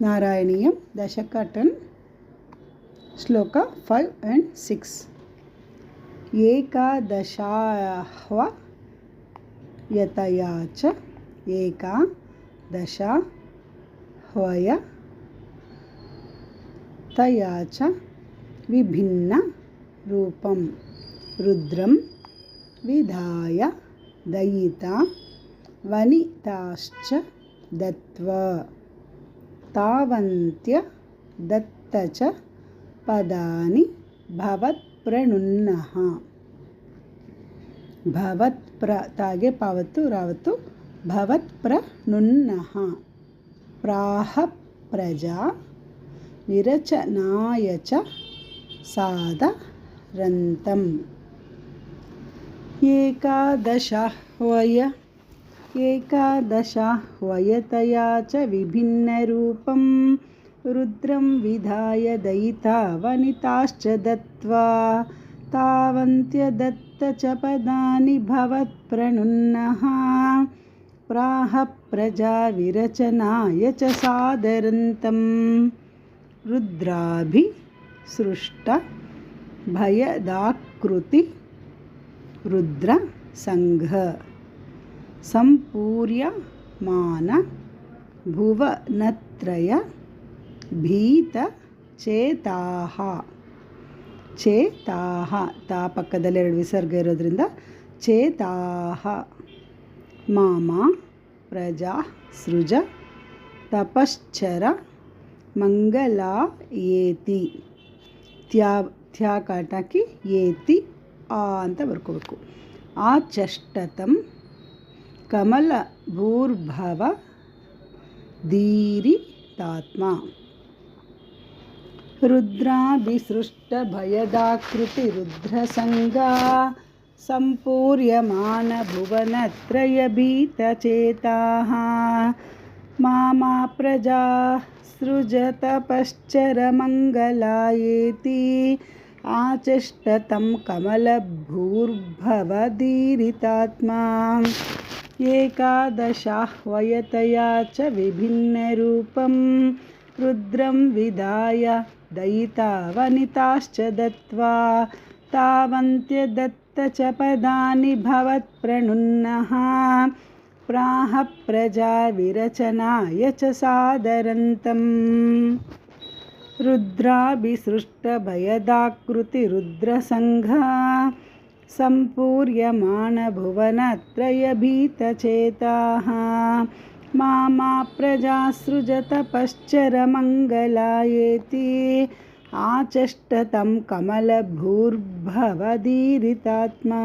नारायणीयं दशक 10 श्लोक 5 and 6 एकादशाह्वयतया च एकादशाह्वयतया च विभिन्न रूपं रुद्रं विधाय दयिता वनिताश्च दत्त्वा तावन्त्य दत्त च पदानि भवत्प्रणुन्नः तागे पावतु रावतु भवत्प्रणुन्नः प्राह प्रजा विरचनाय च सादरन्तम् एकादशाह्वयतया च विभिन्नरूपं रुद्रं विधाय दयिता वनिताश्च दत्त्वा तावन्त्यदत्त च पदानि भवत्प्रणुन्नः प्राह प्रजा विरचनाय च सादरन्तं रुद्राभिसृष्ट भयदाकृति रुद्रसङ्घ सम्पूर्यमान भुवनत्रय भीतचेताः चेताः ತಾ ಪಕ್ಕದಲ್ಲಿ ಎರಡು ವಿಸರ್ಗ ಇರೋದ್ರಿಂದ ಚೇತಾಹ ಮಾಮ ಪ್ರಜಾ ಸೃಜ ತಪಶ್ಚರ ಮಂಗಲಾಯೇತಿ ತ್ಯಾ ಕಾಟಾಕಿ ಏತಿ ಆ ಅಂತ ಬರ್ಕೋಬೇಕು ಆಚಷ್ಟತಂ ಕಮಲಭೂರ್ಭವ ಧೀರಿತಾತ್ಮ रुद्राभिसृष्टभयदाकृतिरुद्रसङ्गा सम्पूर्यमानभुवनत्रयभीतचेताः मामा प्रजा सृजतपश्चरमङ्गलायेति आचष्टतं कमलभूर्भवधीरितात्मा एकादशाह्वयतया च विभिन्नरूपं रुद्रं विधाय दयिता वनिताश्च दत्त्वा तावन्त्यदत्त च पदानि भवत्प्रणुन्नः प्राह प्रजा विरचनाय च सादरन्तम् रुद्राभिसृष्टभयदाकृतिरुद्रसङ्घा सम्पूर्यमानभुवनत्रयभीतचेताः मामा प्रजा सृजतपश्चरमङ्गलायेति आचष्टतं कमलभूर्भवधीरितात्मा।